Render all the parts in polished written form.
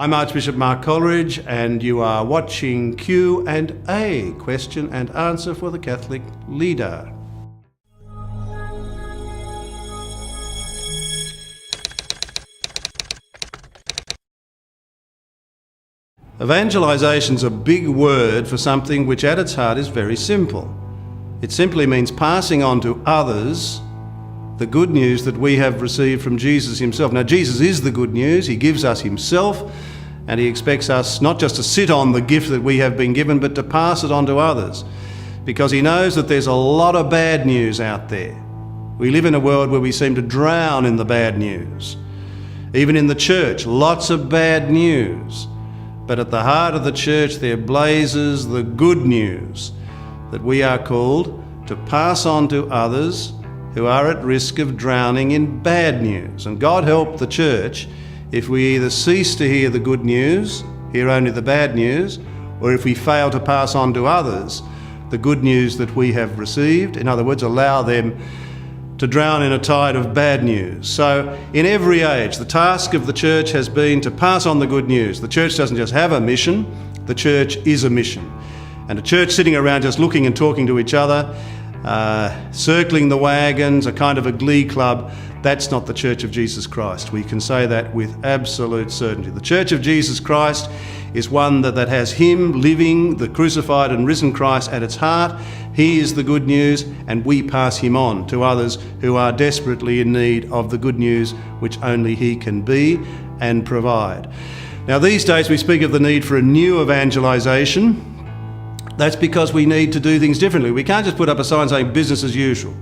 I'm Archbishop Mark Coleridge, and you are watching Q&A, question and answer for the Catholic leader. Evangelization is a big word for something which at its heart is very simple. It simply means passing on to others the good news that we have received from Jesus himself. Now, Jesus is the good news. He gives us himself, and he expects us not just to sit on the gift that we have been given, but to pass it on to others, because he knows that there's a lot of bad news out there. We live in a world where we seem to drown in the bad news. Even in the church, lots of bad news. But at the heart of the church there blazes the good news that we are called to pass on to others who are at risk of drowning in bad news. And God help the church if we either cease to hear the good news, hear only the bad news, or if we fail to pass on to others the good news that we have received. In other words, allow them to drown in a tide of bad news. So in every age, the task of the church has been to pass on the good news. The church doesn't just have a mission, the church is a mission. And a church sitting around just looking and talking to each other, circling the wagons, a kind of a glee club, that's not the Church of Jesus Christ. We can say that with absolute certainty. The Church of Jesus Christ is one that has him living, the crucified and risen Christ at its heart. He is the good news, and we pass him on to others who are desperately in need of the good news which only he can be and provide. Now, these days we speak of the need for a new evangelization. That's because we need to do things differently. We can't just put up a sign saying business as usual.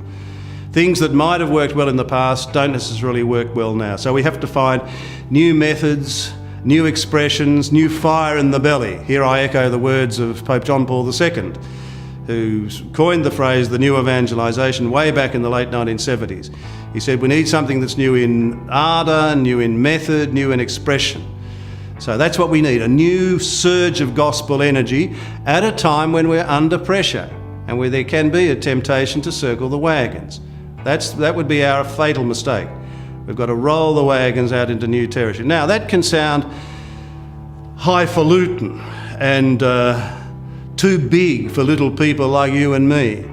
Things that might have worked well in the past don't necessarily work well now. So we have to find new methods, new expressions, new fire in the belly. Here I echo the words of Pope John Paul II, who coined the phrase the new evangelization way back in the late 1970s. He said we need something that's new in ardour, new in method, new in expression. So that's what we need, a new surge of gospel energy at a time when we're under pressure and where there can be a temptation to circle the wagons. That would be our fatal mistake. We've got to roll the wagons out into new territory. Now, that can sound highfalutin and too big for little people like you and me.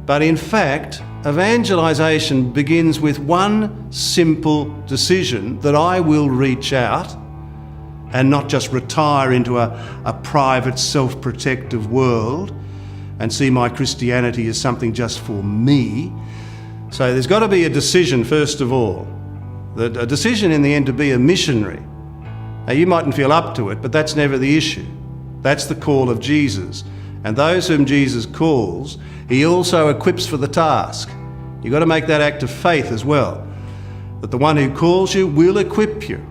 But in fact, evangelization begins with one simple decision that I will reach out and not just retire into a private, self-protective world and see my Christianity as something just for me. So there's got to be a decision, first of all, a decision in the end to be a missionary. Now, you mightn't feel up to it, but that's never the issue. That's the call of Jesus. And those whom Jesus calls, he also equips for the task. You've got to make that act of faith as well, that the one who calls you will equip you.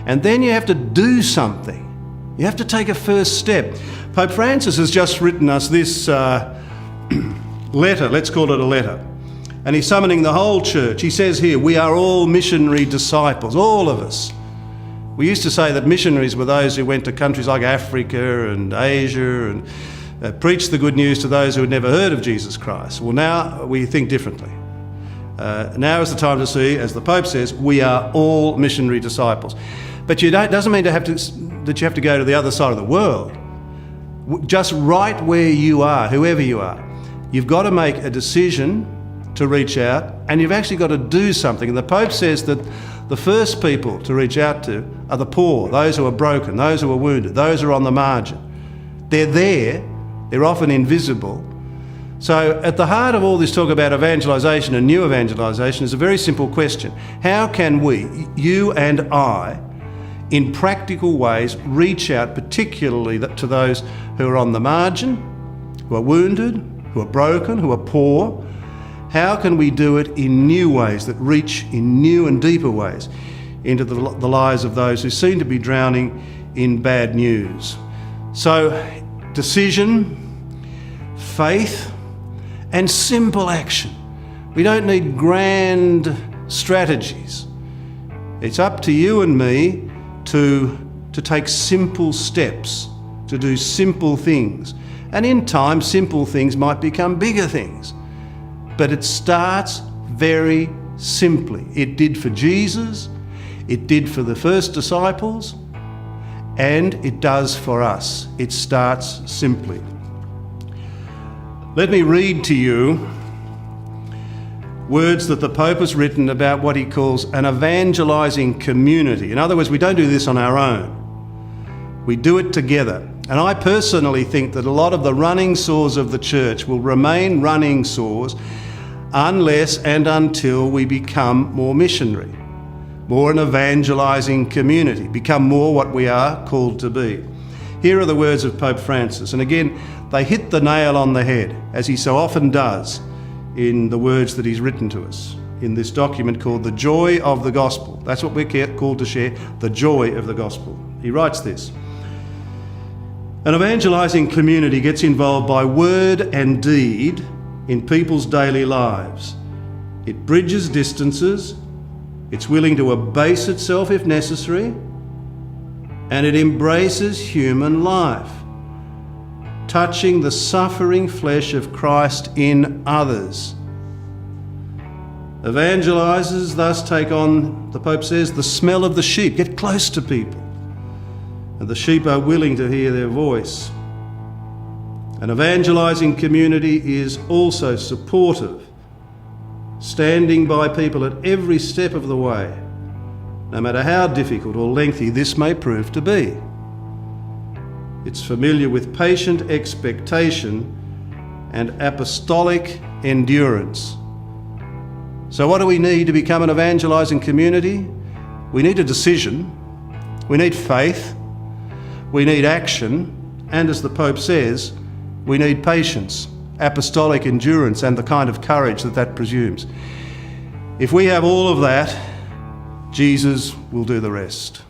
And then you have to do something. You have to take a first step. Pope Francis has just written us this letter, let's call it a letter. And he's summoning the whole church. He says here, we are all missionary disciples, all of us. We used to say that missionaries were those who went to countries like Africa and Asia and preached the good news to those who had never heard of Jesus Christ. Well, now we think differently. Now is the time to see, as the Pope says, we are all missionary disciples. But doesn't mean that you have to go to the other side of the world. Just right where you are, whoever you are, you've got to make a decision to reach out, and you've actually got to do something. And the Pope says that the first people to reach out to are the poor, those who are broken, those who are wounded, those who are on the margin. They're there, they're often invisible. So at the heart of all this talk about evangelization and new evangelization is a very simple question. How can we, you and I, in practical ways, reach out particularly to those who are on the margin, who are wounded, who are broken, who are poor? How can we do it in new ways that reach in new and deeper ways into the lives of those who seem to be drowning in bad news? So, decision, faith, and simple action. We don't need grand strategies. It's up to you and me to take simple steps, to do simple things. And in time, simple things might become bigger things. But it starts very simply. It did for Jesus, it did for the first disciples, and it does for us. It starts simply. Let me read to you words that the Pope has written about what he calls an evangelizing community. In other words, we don't do this on our own. We do it together. And I personally think that a lot of the running sores of the church will remain running sores unless and until we become more missionary, more an evangelizing community, become more what we are called to be. Here are the words of Pope Francis. And again, they hit the nail on the head, as he so often does in the words that he's written to us in this document called The Joy of the Gospel. That's what we're called to share, the joy of the gospel. He writes this: an evangelizing community gets involved by word and deed in people's daily lives. It bridges distances, it's willing to abase itself if necessary, and it embraces human life, touching the suffering flesh of Christ in others. Evangelizers thus take on, the Pope says, the smell of the sheep, get close to people, and the sheep are willing to hear their voice. An evangelizing community is also supportive, standing by people at every step of the way, no matter how difficult or lengthy this may prove to be. It's familiar with patient expectation and apostolic endurance. So what do we need to become an evangelizing community? We need a decision, we need faith, we need action, and as the Pope says, we need patience, apostolic endurance, and the kind of courage that presumes. If we have all of that, Jesus will do the rest.